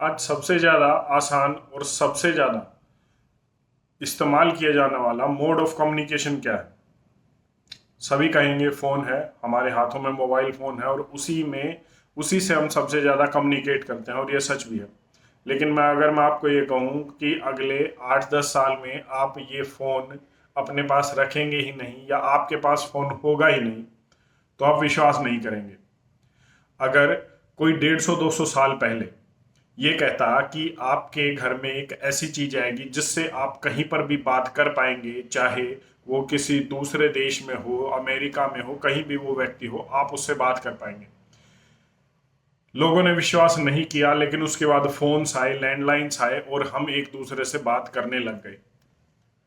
आज सबसे ज़्यादा आसान और सबसे ज़्यादा इस्तेमाल किया जाने वाला मोड ऑफ कम्युनिकेशन क्या है? सभी कहेंगे फ़ोन है, हमारे हाथों में मोबाइल फ़ोन है और उसी से हम सबसे ज़्यादा कम्युनिकेट करते हैं और ये सच भी है। लेकिन मैं आपको ये कहूँ कि अगले 8-10 साल में आप ये फ़ोन अपने पास रखेंगे ही नहीं या आपके पास फ़ोन होगा ही नहीं, तो आप विश्वास नहीं करेंगे। अगर कोई 150-200 साल पहले ये कहता कि आपके घर में एक ऐसी चीज आएगी जिससे आप कहीं पर भी बात कर पाएंगे, चाहे वो किसी दूसरे देश में हो, अमेरिका में हो, कहीं भी वो व्यक्ति हो, आप उससे बात कर पाएंगे। लोगों ने विश्वास नहीं किया, लेकिन उसके बाद फोन्स आए, लैंडलाइंस आए और हम एक दूसरे से बात करने लग गए।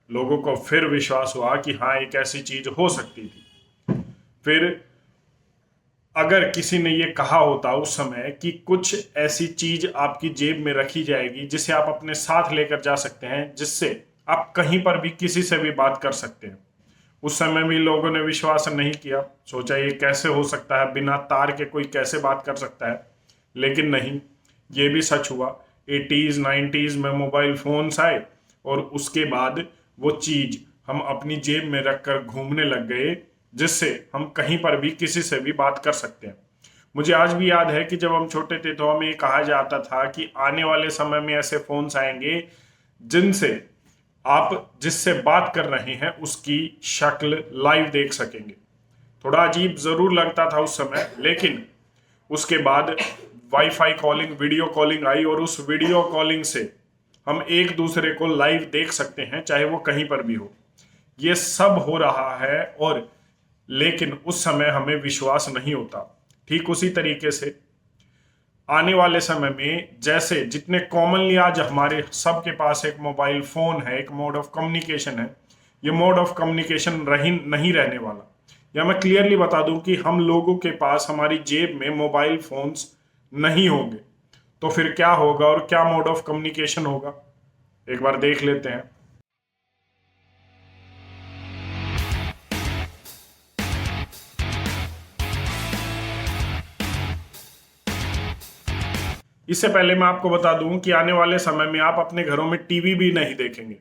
लोगों को फिर विश्वास हुआ कि हाँ, एक ऐसी चीज हो सकती थी। फिर अगर किसी ने ये कहा होता उस समय कि कुछ ऐसी चीज आपकी जेब में रखी जाएगी जिसे आप अपने साथ लेकर जा सकते हैं, जिससे आप कहीं पर भी किसी से भी बात कर सकते हैं, उस समय भी लोगों ने विश्वास नहीं किया। सोचा ये कैसे हो सकता है, बिना तार के कोई कैसे बात कर सकता है। लेकिन नहीं, ये भी सच हुआ। 80s 90s में मोबाइल फोन्स आए और उसके बाद वो चीज हम अपनी जेब में रखकर घूमने लग गए, जिससे हम कहीं पर भी किसी से भी बात कर सकते हैं। मुझे आज भी याद है कि जब हम छोटे थे तो हमें कहा जाता था कि आने वाले समय में ऐसे फोन्स आएंगे जिनसे आप जिससे बात कर रहे हैं उसकी शक्ल लाइव देख सकेंगे। थोड़ा अजीब जरूर लगता था उस समय, लेकिन उसके बाद वाईफाई कॉलिंग, वीडियो कॉलिंग आई और उस वीडियो कॉलिंग से हम एक दूसरे को लाइव देख सकते हैं, चाहे वो कहीं पर भी हो। ये सब हो रहा है और लेकिन उस समय हमें विश्वास नहीं होता। ठीक उसी तरीके से आने वाले समय में जैसे जितने कॉमनली आज हमारे सबके पास एक मोबाइल फोन है, एक मोड ऑफ कम्युनिकेशन है, ये मोड ऑफ कम्युनिकेशन रही नहीं रहने वाला। या मैं क्लियरली बता दूं कि हम लोगों के पास हमारी जेब में मोबाइल फोन्स नहीं होंगे, तो फिर क्या होगा और क्या मोड ऑफ कम्युनिकेशन होगा, एक बार देख लेते हैं। इससे पहले मैं आपको बता दूं कि आने वाले समय में आप अपने घरों में टीवी भी नहीं देखेंगे।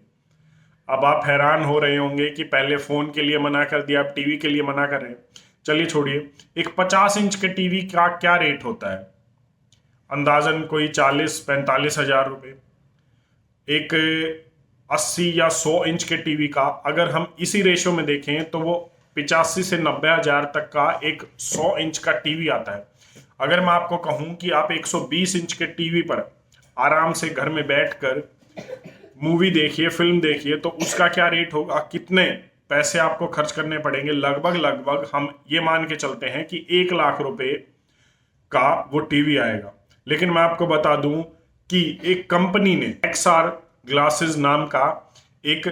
अब आप हैरान हो रहे होंगे कि पहले फोन के लिए मना कर दिया, अब टीवी के लिए मना कर रहे हैं। चलिए छोड़िए, एक 50 इंच के टीवी का क्या रेट होता है? अंदाजन कोई 40-45 हजार रुपए। एक 80 या 100 इंच के टीवी का अगर हम इसी रेशो में देखें तो वो 85 से 90 हजार तक का एक 100 इंच का टीवी आता है। अगर मैं आपको कहूं कि आप 120 इंच के टीवी पर आराम से घर में बैठकर मूवी देखिए, फिल्म देखिए, तो उसका क्या रेट होगा, कितने पैसे आपको खर्च करने पड़ेंगे? लगभग लगभग हम ये मान के चलते हैं कि 1 लाख रुपए का वो टीवी आएगा। लेकिन मैं आपको बता दूं कि एक कंपनी ने एक्सआर ग्लासेस नाम का एक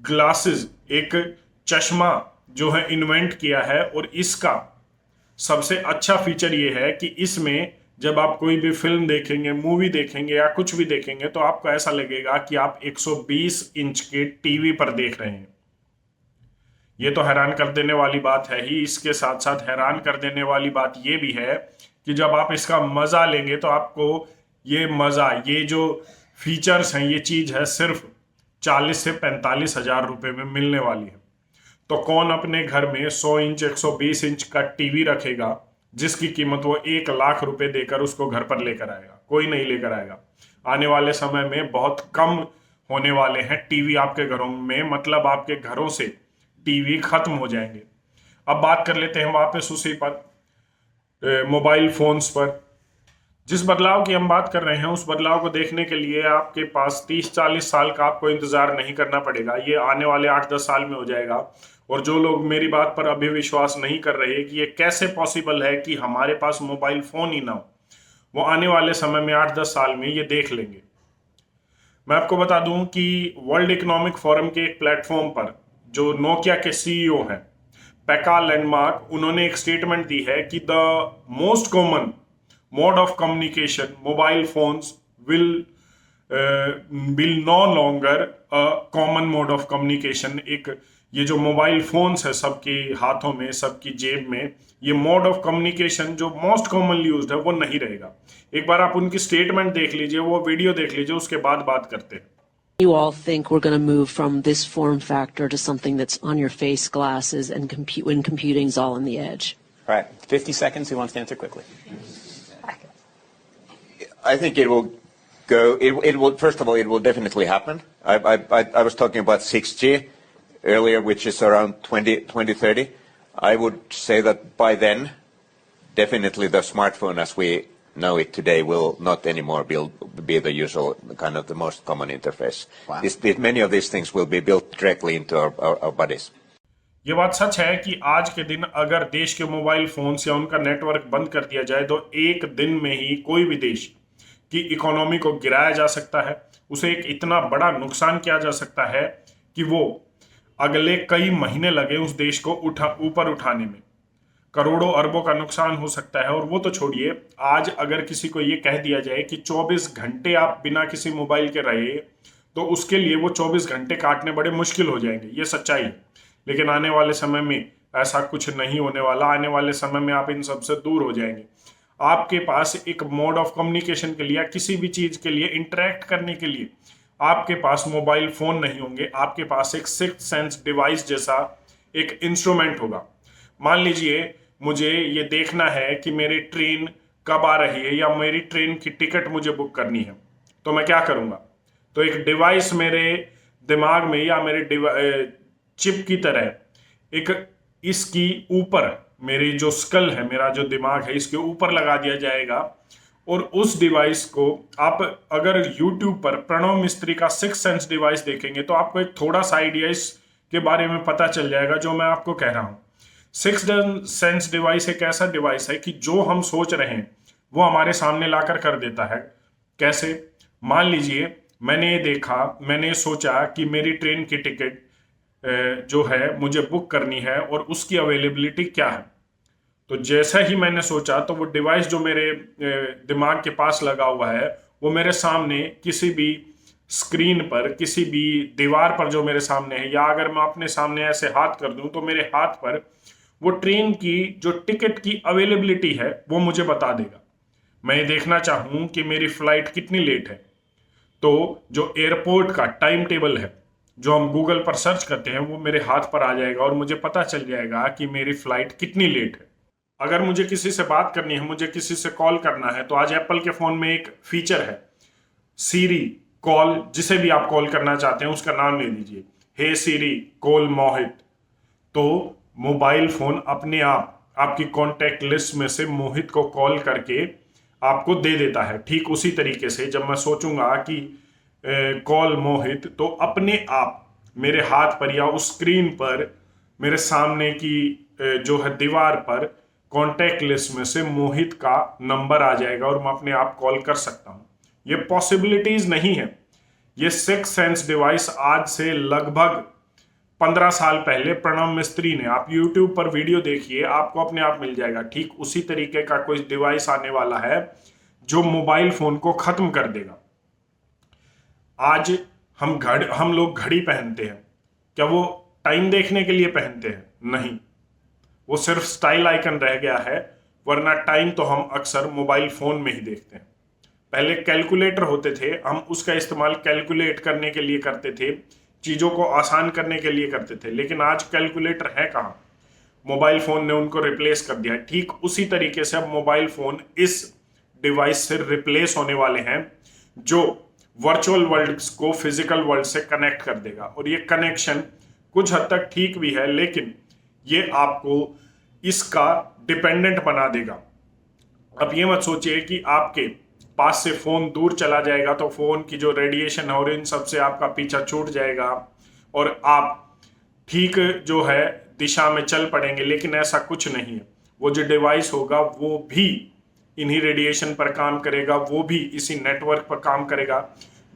ग्लासेस, एक चश्मा जो है इन्वेंट किया है, और इसका सबसे अच्छा फीचर ये है कि इसमें जब आप कोई भी फिल्म देखेंगे, मूवी देखेंगे या कुछ भी देखेंगे, तो आपको ऐसा लगेगा कि आप 120 इंच के टीवी पर देख रहे हैं। ये तो हैरान कर देने वाली बात है ही। इसके साथ साथ हैरान कर देने वाली बात ये भी है कि जब आप इसका मजा लेंगे तो आपको ये मजा, ये जो फीचर्स हैं, ये चीज है सिर्फ 40 से 45 हजार रुपए में मिलने वाली है। तो कौन अपने घर में 100 इंच 120 इंच का टीवी रखेगा जिसकी कीमत वो 1 लाख रुपए देकर उसको घर पर लेकर आएगा? कोई नहीं लेकर आएगा। आने वाले समय में बहुत कम होने वाले हैं टीवी आपके घरों में, मतलब आपके घरों से टीवी खत्म हो जाएंगे। अब बात कर लेते हैं वापस उसी पर, मोबाइल फोन्स पर। जिस बदलाव की हम बात कर रहे हैं उस बदलाव को देखने के लिए आपके पास 30-40 साल का आपको इंतजार नहीं करना पड़ेगा। ये आने वाले 8-10 साल में हो जाएगा। और जो लोग मेरी बात पर अभी विश्वास नहीं कर रहे कि ये कैसे पॉसिबल है कि हमारे पास मोबाइल फोन ही ना हो, वो आने वाले समय में 8-10 साल में ये देख लेंगे। मैं आपको बता दूं कि वर्ल्ड इकोनॉमिक फोरम के एक प्लेटफॉर्म पर जो नोकिया के सीईओ हैं, पैका लैंडमार्क, उन्होंने एक स्टेटमेंट दी है कि the most common mode of communication mobile phones will will no longer a common mode of communication. एक ये जो मोबाइल फोन्स है सबके हाथों में, सबकी जेब में, ये मोड ऑफ कम्युनिकेशन जो मोस्ट कॉमनली यूज्ड है वो नहीं रहेगा। एक बार आप उनकी स्टेटमेंट देख लीजिए, वो वीडियो देख लीजिए, उसके बाद बात करते हैं। You all think we're going to move from this form factor to something that's on your face glasses and when computing's all on the edge? All right, 50 seconds. Who wants to answer quickly? I think it will go. It will. First of all, it will definitely happen. I was talking about 6G earlier, which is around 2030. I would say that by then, definitely the smartphone as we know it today will not anymore be the usual kind of the most common interface. Wow. Many of these things will be built directly into our bodies. ये बात सच है कि आज के दिन अगर देश के मोबाइल फोन्स या उनका नेटवर्क बंद कर दिया जाए तो एक दिन में ही कोई भी देश की इकोनॉमी को गिराया जा सकता है, उसे एक इतना बड़ा नुकसान किया जा सकता है कि वो अगले कई महीने लगे उस देश को ऊपर उठाने में। करोड़ों अरबों का नुकसान हो सकता है। और वो तो छोड़िए, आज अगर किसी को ये कह दिया जाए कि 24 घंटे आप बिना किसी मोबाइल के रहे तो उसके लिए वो 24 घंटे काटने बड़े मुश्किल हो जाएंगे, ये सच्चाई है। लेकिन आने वाले समय में ऐसा कुछ नहीं होने वाला। आने वाले समय में आप इन सब से दूर हो जाएंगे। आपके पास एक मोड ऑफ कम्युनिकेशन के लिए, किसी भी चीज के लिए, इंटरेक्ट करने के लिए आपके पास मोबाइल फोन नहीं होंगे। आपके पास एक सिक्स्थ सेंस डिवाइस जैसा एक इंस्ट्रूमेंट होगा। मान लीजिए मुझे ये देखना है कि मेरी ट्रेन कब आ रही है या मेरी ट्रेन की टिकट मुझे बुक करनी है, तो मैं क्या करूंगा? तो एक डिवाइस मेरे दिमाग में या मेरे चिप की तरह एक इसकी ऊपर, मेरी जो स्कल है, मेरा जो दिमाग है, इसके ऊपर लगा दिया जाएगा। और उस डिवाइस को आप अगर YouTube पर प्रणव मिस्त्री का सिक्स सेंस डिवाइस देखेंगे तो आपको एक थोड़ा सा आइडिया इसके बारे में पता चल जाएगा जो मैं आपको कह रहा हूं। सिक्स सेंस डिवाइस एक ऐसा डिवाइस है कि जो हम सोच रहे हैं वो हमारे सामने लाकर कर देता है। कैसे? मान लीजिए मैंने सोचा कि मेरी ट्रेन की टिकट जो है मुझे बुक करनी है और उसकी अवेलेबिलिटी क्या है। तो जैसा ही मैंने सोचा तो वो डिवाइस जो मेरे दिमाग के पास लगा हुआ है वो मेरे सामने किसी भी स्क्रीन पर, किसी भी दीवार पर जो मेरे सामने है, या अगर मैं अपने सामने ऐसे हाथ कर दूं तो मेरे हाथ पर वो ट्रेन की जो टिकट की अवेलेबिलिटी है वो मुझे बता देगा। मैं ये देखना चाहूं कि मेरी फ्लाइट कितनी लेट है, तो जो एयरपोर्ट का टाइम टेबल है जो हम गूगल पर सर्च करते हैं वो मेरे हाथ पर आ जाएगा और मुझे पता चल जाएगा कि मेरी फ्लाइट कितनी लेट है। अगर मुझे किसी से बात करनी है, मुझे किसी से कॉल करना है, तो आज एप्पल के फोन में एक फीचर है सीरी कॉल। जिसे भी आप कॉल करना चाहते हैं उसका नाम ले लीजिए, हे सीरी कॉल मोहित। तो मोबाइल फोन अपने आप आपकी कॉन्टैक्ट लिस्ट में से मोहित को कॉल करके आपको दे देता है। ठीक उसी तरीके से जब मैं सोचूंगा कि कॉल मोहित, तो अपने आप मेरे हाथ पर या उस स्क्रीन पर मेरे सामने की जो है दीवार पर कॉन्टैक्ट लिस्ट में से मोहित का नंबर आ जाएगा और मैं अपने आप कॉल कर सकता हूं। ये पॉसिबिलिटीज नहीं है। ये सिक्स सेंस डिवाइस आज से लगभग 15 साल पहले प्रणव मिस्त्री ने, आप YouTube पर वीडियो देखिए, आपको अपने आप मिल जाएगा। ठीक उसी तरीके का कोई डिवाइस आने वाला है जो मोबाइल फोन को खत्म कर देगा। आज हम लोग घड़ी पहनते हैं, क्या वो टाइम देखने के लिए पहनते हैं? नहीं, वो सिर्फ स्टाइल आइकन रह गया है, वरना टाइम तो हम अक्सर मोबाइल फोन में ही देखते हैं। पहले कैलकुलेटर होते थे, हम उसका इस्तेमाल कैलकुलेट करने के लिए करते थे, चीजों को आसान करने के लिए करते थे। लेकिन आज कैलकुलेटर है कहाँ? मोबाइल फोन ने उनको रिप्लेस कर दिया है। ठीक उसी तरीके से अब मोबाइल फोन इस डिवाइस से रिप्लेस होने वाले हैं जो वर्चुअल वर्ल्ड को फिजिकल वर्ल्ड से कनेक्ट कर देगा। और ये कनेक्शन कुछ हद तक ठीक भी है, लेकिन ये आपको इसका डिपेंडेंट बना देगा। अब ये मत सोचिए कि आपके पास से फोन दूर चला जाएगा तो फोन की जो रेडिएशन है और इन सब से आपका पीछा छूट जाएगा और आप ठीक जो है दिशा में चल पड़ेंगे, लेकिन ऐसा कुछ नहीं है। वो जो डिवाइस होगा वो भी इन्हीं रेडिएशन पर काम करेगा, वो भी इसी नेटवर्क पर काम करेगा।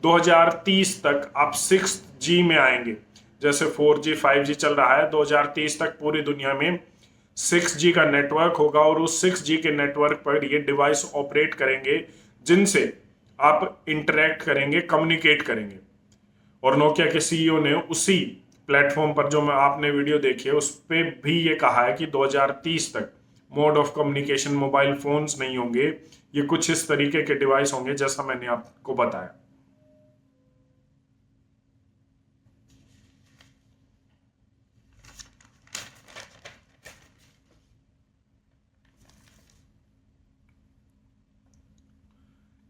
2030 तक आप 6G में आएंगे। जैसे 4G 5G चल रहा है, 2030 तक पूरी दुनिया में 6G का नेटवर्क होगा और उस 6G के नेटवर्क पर ये डिवाइस ऑपरेट करेंगे जिनसे आप इंटरेक्ट करेंगे, कम्युनिकेट करेंगे। और नोकिया के CEO ने उसी प्लेटफॉर्म पर जो मैं आपने वीडियो देखी है उस पर भी ये कहा है कि 2030 तक mode of communication mobile phones नहीं होंगे, ये कुछ इस तरीके के डिवाइस होंगे जैसा मैंने आपको बताया।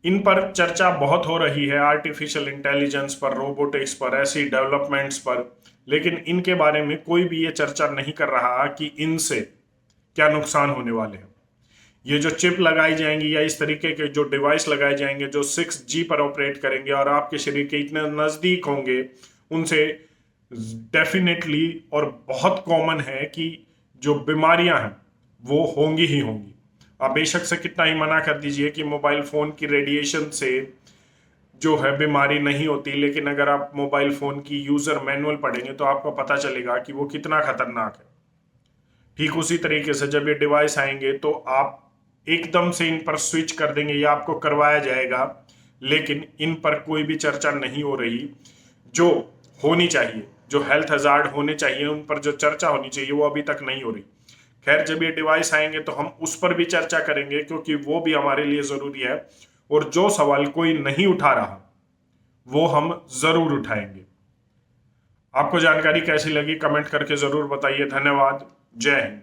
इन पर चर्चा बहुत हो रही है, आर्टिफिशियल इंटेलिजेंस पर, रोबोटिक्स पर, ऐसी डेवलपमेंट्स पर, लेकिन इनके बारे में कोई भी ये चर्चा नहीं कर रहा कि इनसे क्या नुकसान होने वाले हैं। ये जो चिप लगाई जाएंगी या इस तरीके के जो डिवाइस लगाए जाएंगे जो 6G पर ऑपरेट करेंगे और आपके शरीर के इतने नज़दीक होंगे, उनसे डेफिनेटली और बहुत कॉमन है कि जो बीमारियां हैं वो होंगी ही होंगी। आप बेशक से कितना ही मना कर दीजिए कि मोबाइल फ़ोन की रेडिएशन से जो है बीमारी नहीं होती, लेकिन अगर आप मोबाइल फ़ोन की यूज़र मैनुअल पढ़ेंगे तो आपको पता चलेगा कि वो कितना खतरनाक है। ठीक उसी तरीके से जब ये डिवाइस आएंगे तो आप एकदम से इन पर स्विच कर देंगे या आपको करवाया जाएगा, लेकिन इन पर कोई भी चर्चा नहीं हो रही। जो होनी चाहिए, जो हेल्थ हजार्ड होने चाहिए, उन पर जो चर्चा होनी चाहिए वो अभी तक नहीं हो रही। खैर, जब ये डिवाइस आएंगे तो हम उस पर भी चर्चा करेंगे क्योंकि वो भी हमारे लिए ज़रूरी है, और जो सवाल कोई नहीं उठा रहा वो हम ज़रूर उठाएंगे। आपको जानकारी कैसी लगी कमेंट करके ज़रूर बताइए। धन्यवाद। जय हिंद।